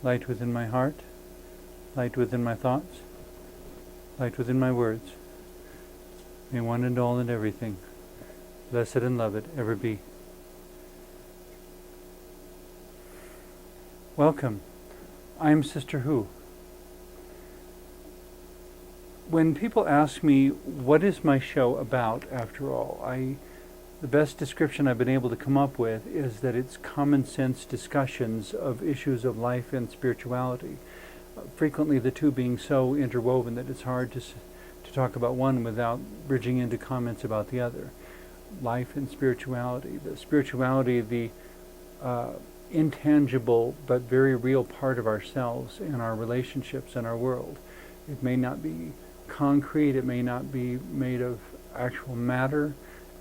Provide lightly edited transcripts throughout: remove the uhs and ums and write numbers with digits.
light within my heart, light within my thoughts, light within my words. May one and all and everything, blessed and loved, ever be. Welcome. I am Sister Who. When people ask me, what is my show about, after all, the best description I've been able to come up with is that it's common sense discussions of issues of life and spirituality. Frequently the two being so interwoven that it's hard to talk about one without bridging into comments about the other. Life and spirituality. The spirituality, the intangible but very real part of ourselves and our relationships and our world. It may not be concrete, it may not be made of actual matter,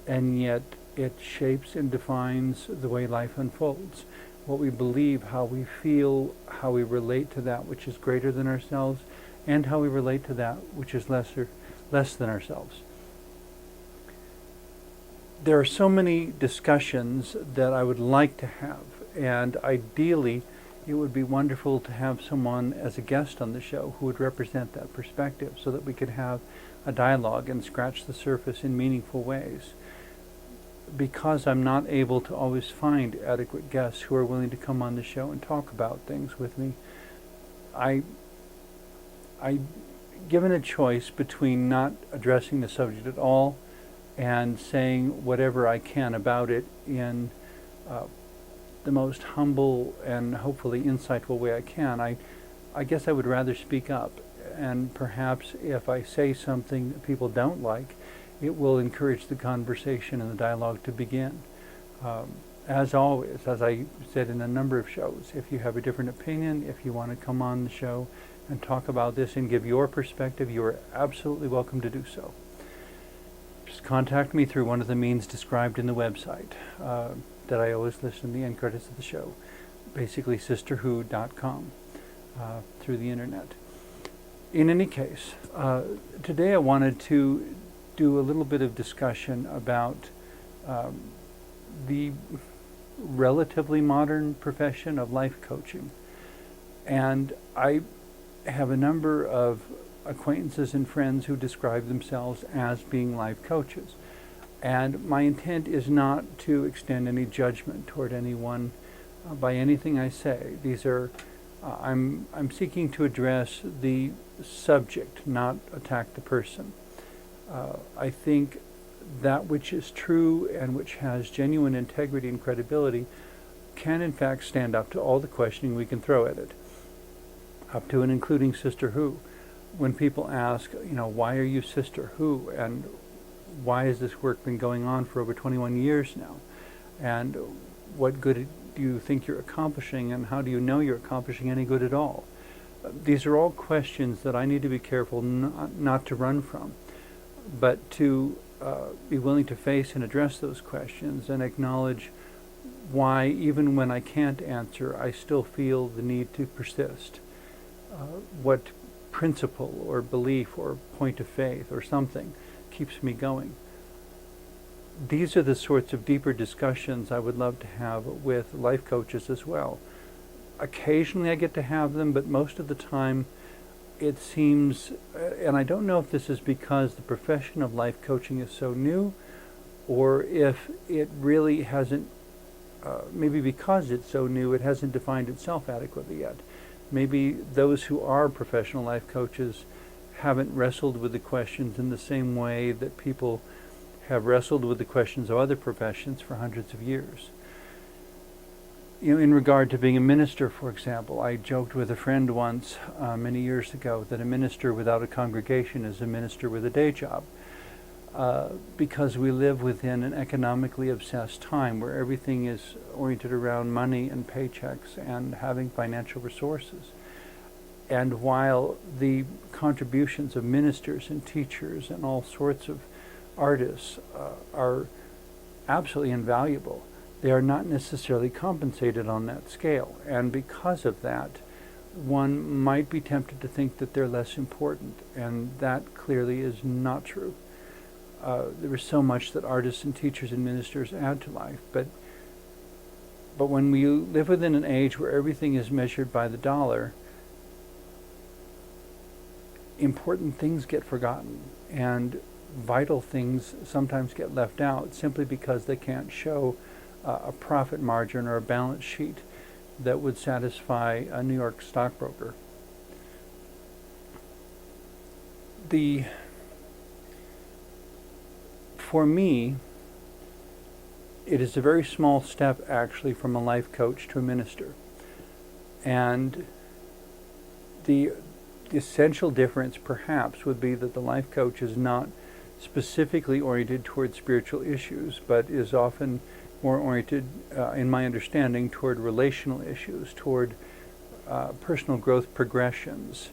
and yet it shapes and defines the way life unfolds. What we believe, how we feel, how we relate to that which is greater than ourselves, and how we relate to that which is less than ourselves. There are so many discussions that I would like to have, and ideally it would be wonderful to have someone as a guest on the show who would represent that perspective so that we could have a dialogue and scratch the surface in meaningful ways. Because I'm not able to always find adequate guests who are willing to come on the show and talk about things with me, I given a choice between not addressing the subject at all and saying whatever I can about it in the most humble and hopefully insightful way I can, I guess I would rather speak up. And perhaps if I say something that people don't like, it will encourage the conversation and the dialogue to begin. As always, as I said in a number of shows, if you have a different opinion, if you want to come on the show and talk about this and give your perspective, you are absolutely welcome to do so. Just contact me through one of the means described in the website that I always list in the end credits of the show, basically sisterwho.com, through the internet. In any case, today I wanted to do a little bit of discussion about the relatively modern profession of life coaching. And I have a number of acquaintances and friends who describe themselves as being life coaches. And my intent is not to extend any judgment toward anyone by anything I say. These are, I'm seeking to address the subject, not attack the person. I think that which is true and which has genuine integrity and credibility can in fact stand up to all the questioning we can throw at it, up to and including Sister Who. When people ask, why are you Sister Who, and why has this work been going on for over 21 years now, and what good do you think you're accomplishing, and how do you know you're accomplishing any good at all? These are all questions that I need to be careful not to run from, but to be willing to face and address those questions and acknowledge why, even when I can't answer, I still feel the need to persist. What principle or belief or point of faith or something keeps me going. These are the sorts of deeper discussions I would love to have with life coaches as well. Occasionally I get to have them, but most of the time it seems, and I don't know if this is because the profession of life coaching is so new, or if it really hasn't, maybe because it's so new, it hasn't defined itself adequately yet. Maybe those who are professional life coaches haven't wrestled with the questions in the same way that people have wrestled with the questions of other professions for hundreds of years. In regard to being a minister, for example, I joked with a friend once, many years ago, that a minister without a congregation is a minister with a day job, because we live within an economically obsessed time where everything is oriented around money and paychecks and having financial resources. And while the contributions of ministers and teachers and all sorts of artists are absolutely invaluable, they are not necessarily compensated on that scale. And because of that, one might be tempted to think that they're less important, and that clearly is not true. There is so much that artists and teachers and ministers add to life, but But when we live within an age where everything is measured by the dollar, important things get forgotten, and vital things sometimes get left out simply because they can't show a profit margin or a balance sheet that would satisfy a New York stockbroker. For me, it is a very small step actually from a life coach to a minister. And the essential difference perhaps would be that the life coach is not specifically oriented toward spiritual issues, but is often more oriented, in my understanding, toward relational issues, toward personal growth progressions,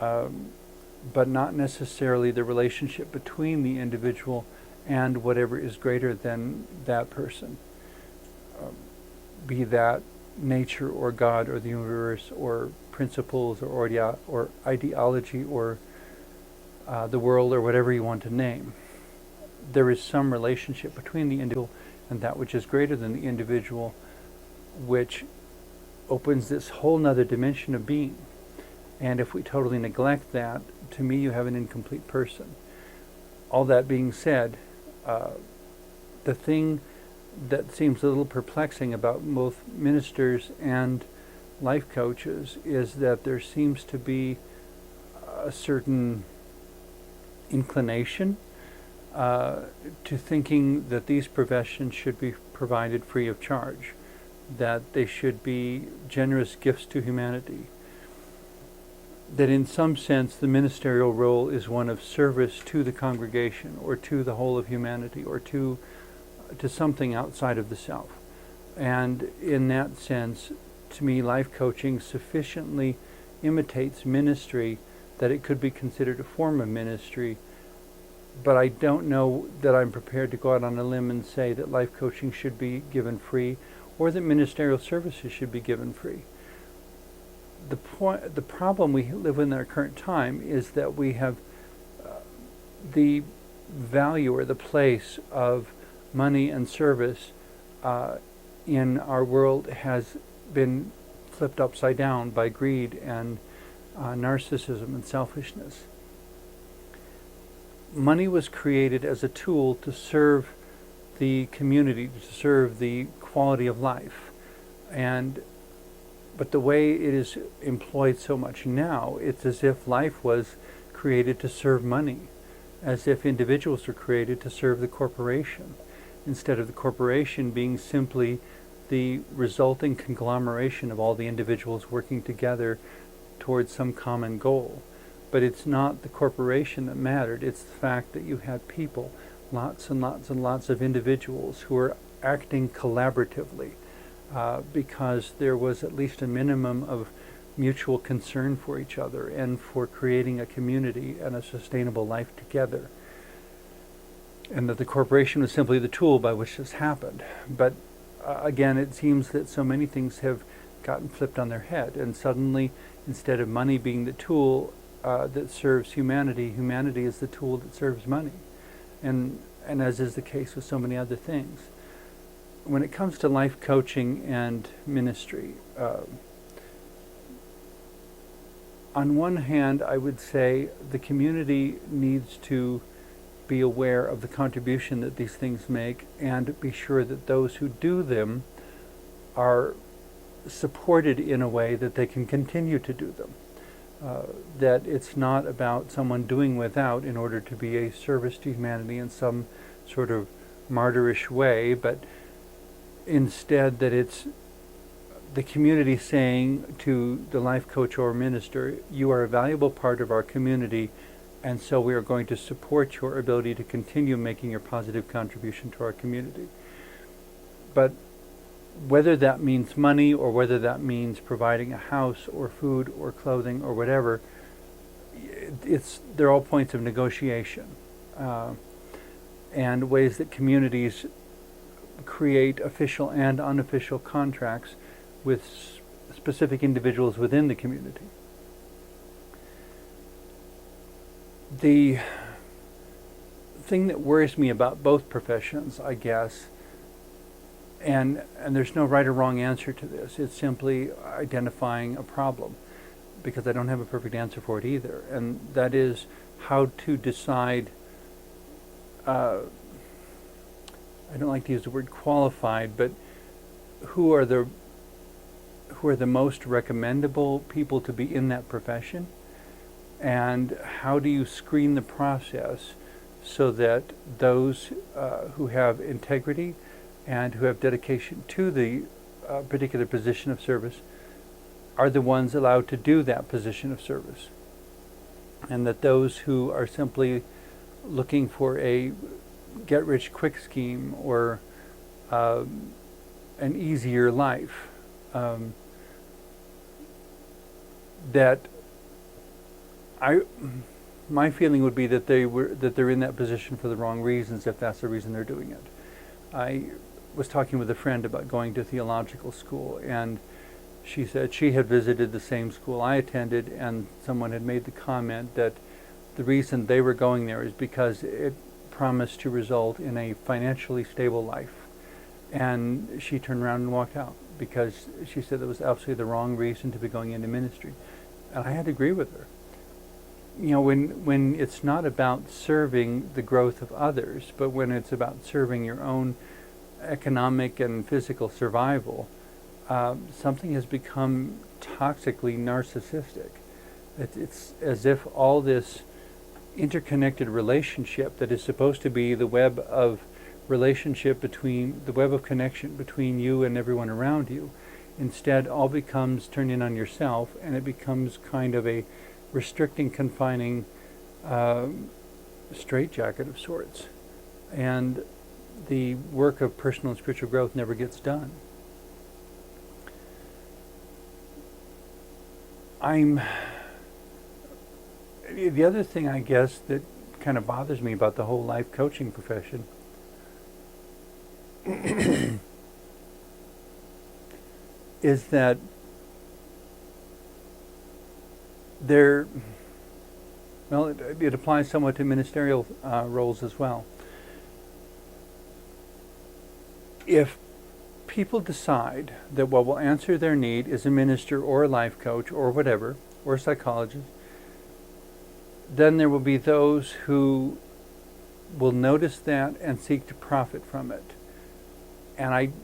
but not necessarily the relationship between the individual and whatever is greater than that person, be that nature or God or the universe or principles or ideology or the world or whatever you want to name. There is some relationship between the individual and that which is greater than the individual, which opens this whole nother dimension of being. And if we totally neglect that, to me you have an incomplete person. All that being said, the thing that seems a little perplexing about both ministers and life coaches is that there seems to be a certain inclination to thinking that these professions should be provided free of charge, that they should be generous gifts to humanity, that in some sense the ministerial role is one of service to the congregation or to the whole of humanity or to something outside of the self. And in that sense, to me, life coaching sufficiently imitates ministry that it could be considered a form of ministry, but I don't know that I'm prepared to go out on a limb and say that life coaching should be given free or that ministerial services should be given free. The problem we live with in our current time is that we have the value or the place of money and service in our world has been flipped upside down by greed and narcissism and selfishness. Money was created as a tool to serve the community, to serve the quality of life, but the way it is employed so much now, it's as if life was created to serve money, as if individuals were created to serve the corporation, instead of the corporation being simply the resulting conglomeration of all the individuals working together towards some common goal. But it's not the corporation that mattered, it's the fact that you had people, lots and lots and lots of individuals who were acting collaboratively, because there was at least a minimum of mutual concern for each other and for creating a community and a sustainable life together. And that the corporation was simply the tool by which this happened. But again, it seems that so many things have gotten flipped on their head, and suddenly, instead of money being the tool that serves humanity, humanity is the tool that serves money. And as is the case with so many other things. When it comes to life coaching and ministry, on one hand, I would say the community needs to be aware of the contribution that these things make and be sure that those who do them are supported in a way that they can continue to do them. That it's not about someone doing without in order to be a service to humanity in some sort of martyrish way, but instead that it's the community saying to the life coach or minister, you are a valuable part of our community, and so we are going to support your ability to continue making your positive contribution to our community. But whether that means money or whether that means providing a house or food or clothing or whatever, they're all points of negotiation and ways that communities create official and unofficial contracts with specific individuals within the community. The thing that worries me about both professions, I guess, And there's no right or wrong answer to this. It's simply identifying a problem, because I don't have a perfect answer for it either. And that is how to decide, I don't like to use the word qualified, but who are the most recommendable people to be in that profession, and how do you screen the process so that those who have integrity and who have dedication to the particular position of service are the ones allowed to do that position of service, and that those who are simply looking for a get-rich-quick scheme or an easier life, my feeling would be that they're in that position for the wrong reasons, if that's the reason they're doing it. I was talking with a friend about going to theological school, and she said she had visited the same school I attended, and someone had made the comment that the reason they were going there is because it promised to result in a financially stable life. And she turned around and walked out because she said that was absolutely the wrong reason to be going into ministry. And I had to agree with her. You know, when it's not about serving the growth of others, but when it's about serving your own economic and physical survival, something has become toxically narcissistic. It's as if all this interconnected relationship that is supposed to be the web of relationship between, the web of connection between you and everyone around you, instead all becomes turned in on yourself, and it becomes kind of a restricting, confining straitjacket of sorts. And the work of personal and spiritual growth never gets done. The other thing, I guess, that kind of bothers me about the whole life coaching profession is that it applies somewhat to ministerial roles as well. If people decide that what will answer their need is a minister or a life coach or whatever, or a psychologist, then there will be those who will notice that and seek to profit from it. And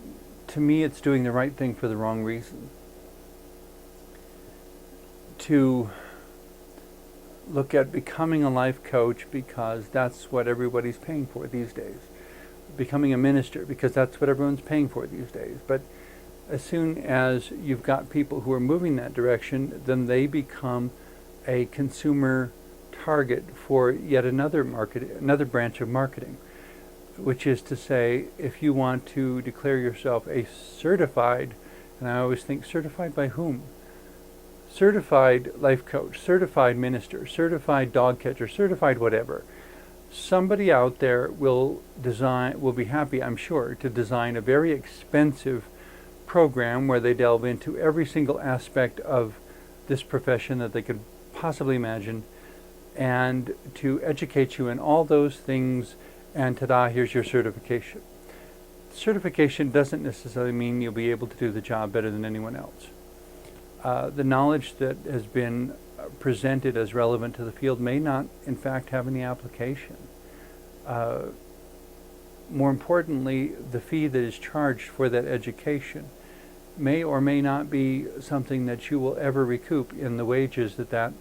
to me, it's doing the right thing for the wrong reason. To look at becoming a life coach because that's what everybody's paying for these days. Becoming a minister because that's what everyone's paying for these days. But as soon as you've got people who are moving that direction, then they become a consumer target for yet another branch of marketing, which is to say, if you want to declare yourself a certified, and I always think certified by whom? Certified life coach, certified minister, certified dog catcher, certified whatever. Somebody out there will be happy, I'm sure, to design a very expensive program where they delve into every single aspect of this profession that they could possibly imagine, and to educate you in all those things, and ta-da, here's your certification. Certification doesn't necessarily mean you'll be able to do the job better than anyone else. The knowledge that has been presented as relevant to the field may not, in fact, have any application. More importantly, the fee that is charged for that education may or may not be something that you will ever recoup in the wages that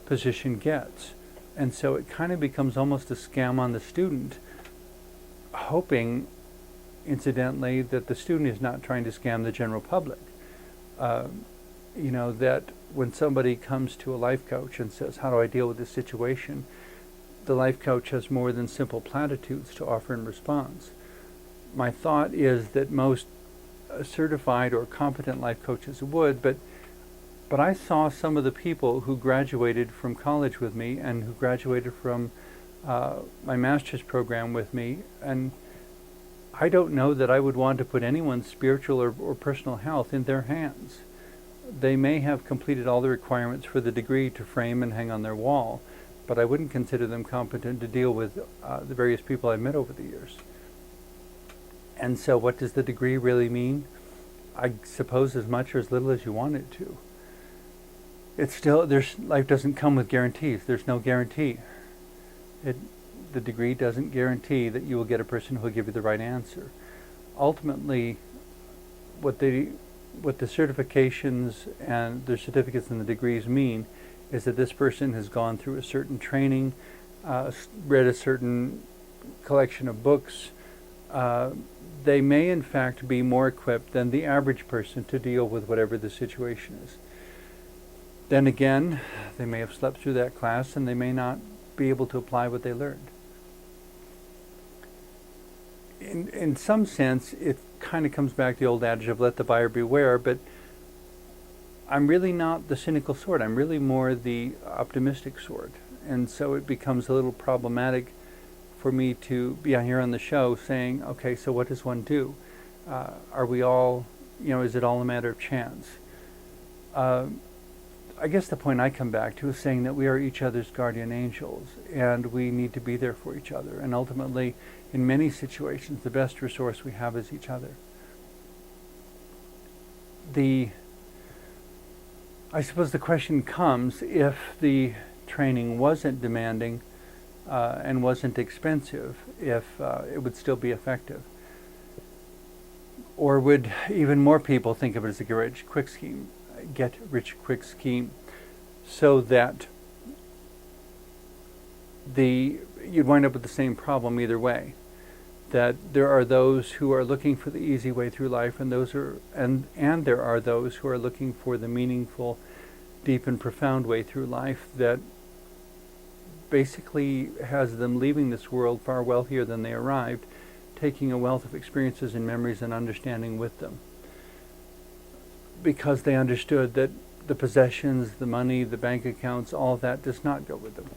position gets. And so it kind of becomes almost a scam on the student, hoping, incidentally, that the student is not trying to scam the general public. That when somebody comes to a life coach and says, how do I deal with this situation? The life coach has more than simple platitudes to offer in response. My thought is that most certified or competent life coaches would, but I saw some of the people who graduated from college with me and who graduated from my master's program with me, and I don't know that I would want to put anyone's spiritual or personal health in their hands. They may have completed all the requirements for the degree to frame and hang on their wall, but I wouldn't consider them competent to deal with the various people I've met over the years. And so what does the degree really mean? I suppose as much or as little as you want it to. It's still, life doesn't come with guarantees. There's no guarantee. The degree doesn't guarantee that you will get a person who will give you the right answer. Ultimately, what the certifications and the certificates and the degrees mean is that this person has gone through a certain training, read a certain collection of books. They may in fact be more equipped than the average person to deal with whatever the situation is. Then again, they may have slept through that class and they may not be able to apply what they learned. In some sense, it kind of comes back to the old adage of let the buyer beware, but I'm really not the cynical sort. I'm really more the optimistic sort. And so it becomes a little problematic for me to be out here on the show saying, okay, so what does one do? Are we all, is it all a matter of chance? I guess the point I come back to is saying that we are each other's guardian angels and we need to be there for each other. And ultimately, in many situations, the best resource we have is each other. I suppose the question comes, if the training wasn't demanding and wasn't expensive, if it would still be effective. Or would even more people think of it as a get rich quick scheme, so that you'd wind up with the same problem either way. That there are those who are looking for the easy way through life, and there are those who are looking for the meaningful, deep and profound way through life that basically has them leaving this world far wealthier than they arrived, taking a wealth of experiences and memories and understanding with them. Because they understood that the possessions, the money, the bank accounts, all of that does not go with them.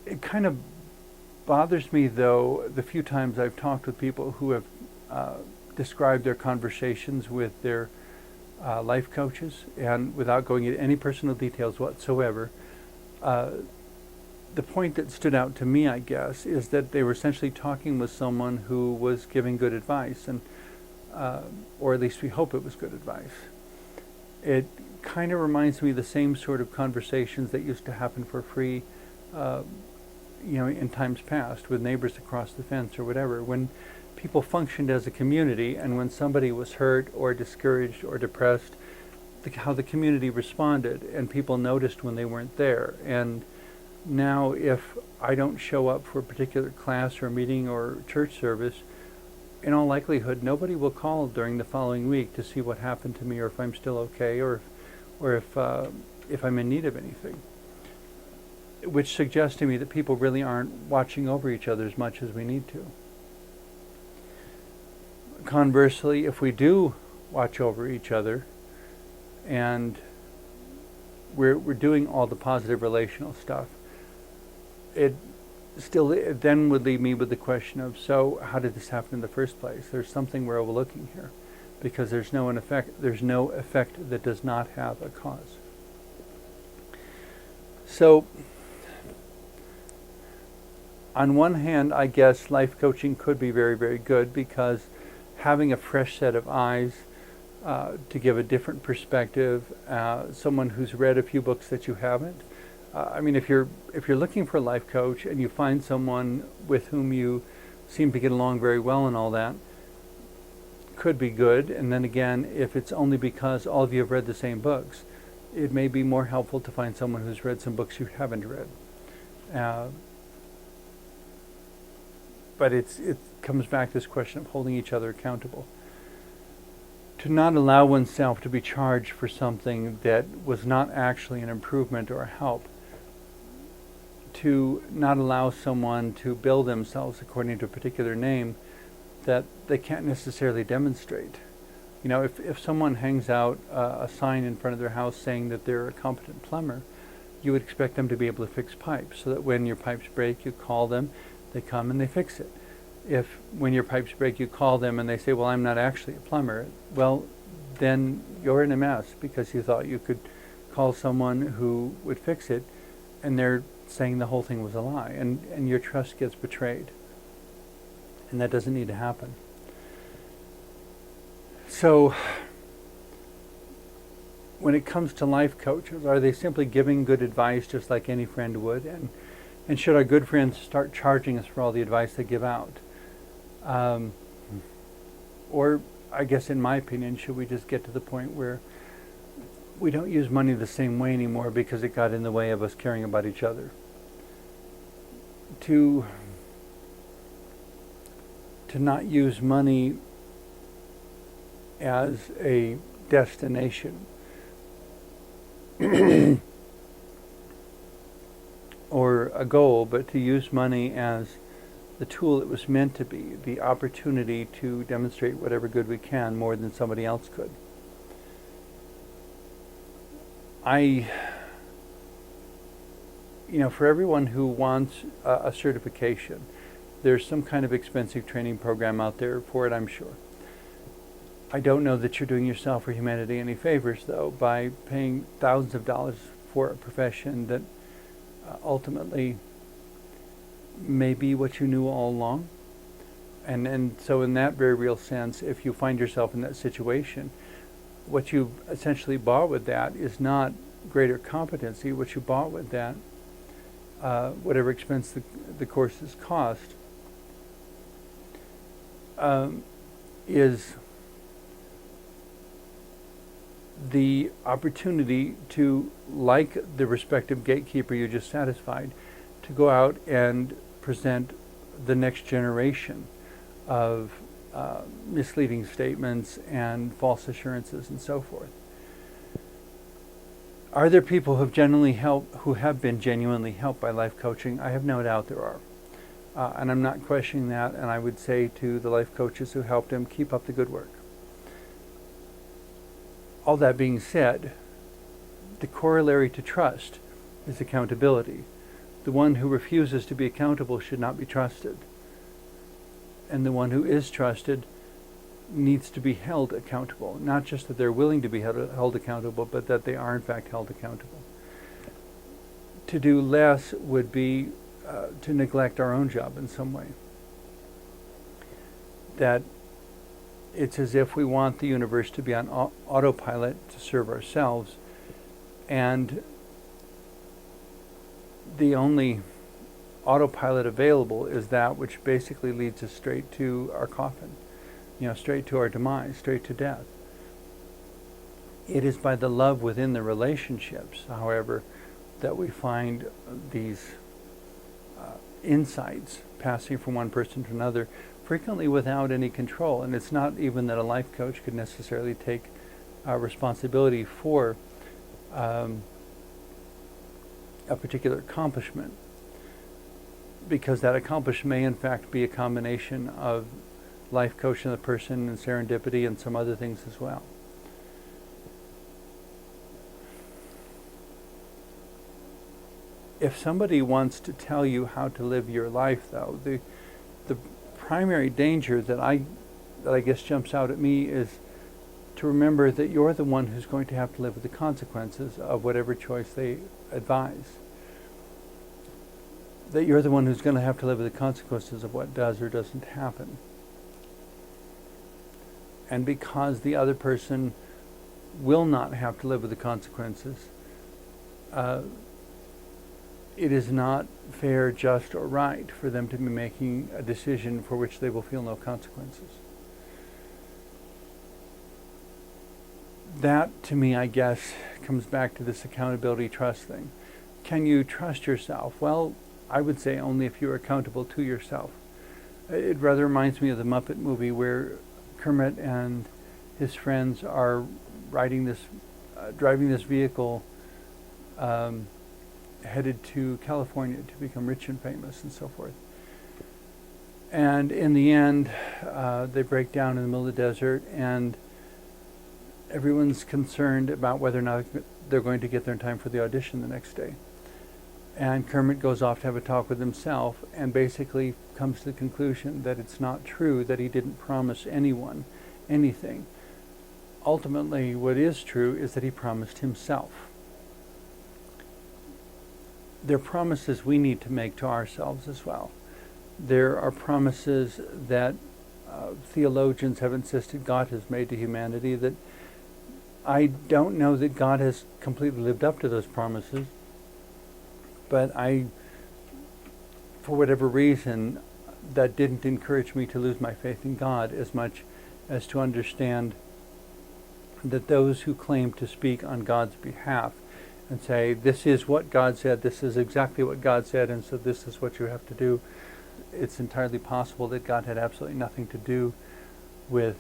It kind of bothers me, though, the few times I've talked with people who have described their conversations with their life coaches, and without going into any personal details whatsoever, the point that stood out to me, I guess, is that they were essentially talking with someone who was giving good advice, and or at least we hope it was good advice. It kind of reminds me of the same sort of conversations that used to happen for free, in times past with neighbors across the fence or whatever, when people functioned as a community, and when somebody was hurt or discouraged or depressed, how the community responded, and people noticed when they weren't there. And now if I don't show up for a particular class or meeting or church service, in all likelihood nobody will call during the following week to see what happened to me, or if I'm still okay, or if I'm in need of anything. Which suggests to me that people really aren't watching over each other as much as we need to. Conversely, if we do watch over each other, and we're doing all the positive relational stuff, it then would leave me with the question of, so how did this happen in the first place? There's something we're overlooking here, because there's no effect that does not have a cause. So on one hand, I guess life coaching could be very, very good, because having a fresh set of eyes to give a different perspective, someone who's read a few books that you haven't. If you're looking for a life coach and you find someone with whom you seem to get along very well and all that, could be good. And then again, if it's only because all of you have read the same books, it may be more helpful to find someone who's read some books you haven't read. But it comes back to this question of holding each other accountable. To not allow oneself to be charged for something that was not actually an improvement or a help. To not allow someone to bill themselves according to a particular name that they can't necessarily demonstrate. If someone hangs out a sign in front of their house saying that they're a competent plumber, you would expect them to be able to fix pipes, so that when your pipes break, you call them, they come and they fix it. If when your pipes break, you call them and they say, well, I'm not actually a plumber, well, then you're in a mess, because you thought you could call someone who would fix it, and they're saying the whole thing was a lie, and your trust gets betrayed. And that doesn't need to happen. So, when it comes to life coaches, are they simply giving good advice just like any friend would? And should our good friends start charging us for all the advice they give out? Or, I guess in my opinion, should we just get to the point where we don't use money the same way anymore because it got in the way of us caring about each other? To not use money as a destination or a goal, but to use money as the tool it was meant to be, the opportunity to demonstrate whatever good we can more than somebody else could. For everyone who wants a certification, there's some kind of expensive training program out there for it, I'm sure. I don't know that you're doing yourself or humanity any favors, though, by paying thousands of dollars for a profession that ultimately may be what you knew all along. And so in that very real sense, if you find yourself in that situation, what you essentially bought with that is not greater competency. What you bought with that, whatever expense the courses cost, is the opportunity to, like the respective gatekeeper you just satisfied, to go out and present the next generation of misleading statements and false assurances and so forth. Are there people who have been genuinely helped by life coaching? I have no doubt there are. And I'm not questioning that, and I would say to the life coaches who helped him, keep up the good work. All that being said, the corollary to trust is accountability. The one who refuses to be accountable should not be trusted. And the one who is trusted needs to be held accountable. Not just that they're willing to be held accountable, but that they are in fact held accountable. To do less would be to neglect our own job in some way. That it's as if we want the universe to be on autopilot to serve ourselves, and the only autopilot available is that which basically leads us straight to our coffin, straight to our demise, straight to death. It is by the love within the relationships, however, that we find these insights passing from one person to another, frequently without any control. And it's not even that a life coach could necessarily take responsibility for a particular accomplishment, because that accomplishment may in fact be a combination of life coaching the person and serendipity and some other things as well. If somebody wants to tell you how to live your life, though, the primary danger that I guess jumps out at me is to remember that you're the one who's going to have to live with the consequences of whatever choice they advise. That you're the one who's going to have to live with the consequences of what does or doesn't happen. And because the other person will not have to live with the consequences, it is not fair, just, or right for them to be making a decision for which they will feel no consequences. That, to me, I guess, comes back to this accountability trust thing. Can you trust yourself? Well, I would say only if you're accountable to yourself. It rather reminds me of the Muppet movie where Kermit and his friends are driving this vehicle headed to California to become rich and famous and so forth. And in the end, they break down in the middle of the desert, and everyone's concerned about whether or not they're going to get there in time for the audition the next day. And Kermit goes off to have a talk with himself and basically comes to the conclusion that it's not true that he didn't promise anyone anything. Ultimately, what is true is that he promised himself. they're promises we need to make to ourselves as well. There are promises that theologians have insisted God has made to humanity that I don't know that God has completely lived up to those promises, but for whatever reason, that didn't encourage me to lose my faith in God as much as to understand that those who claim to speak on God's behalf and say, this is what God said, this is exactly what God said, and so this is what you have to do, it's entirely possible that God had absolutely nothing to do with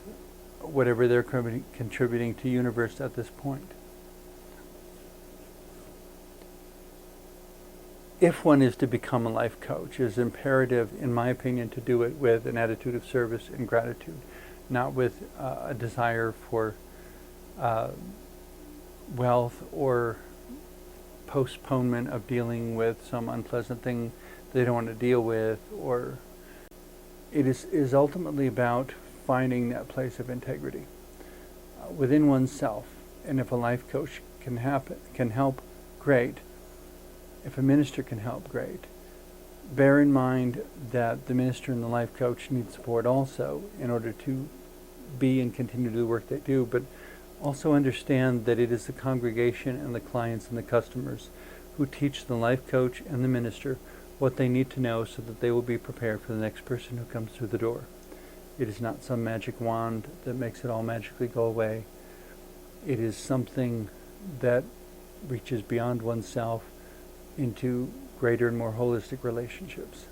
whatever they're contributing to the universe at this point. If one is to become a life coach, it is imperative, in my opinion, to do it with an attitude of service and gratitude, not with a desire for wealth or postponement of dealing with some unpleasant thing they don't want to deal with, or it is ultimately about finding that place of integrity within oneself. And if a life coach can help, great. If a minister can help, great. Bear in mind that the minister and the life coach need support also in order to be and continue to do the work they do, but also understand that it is the congregation and the clients and the customers who teach the life coach and the minister what they need to know so that they will be prepared for the next person who comes through the door. It is not some magic wand that makes it all magically go away. It is something that reaches beyond oneself into greater and more holistic relationships.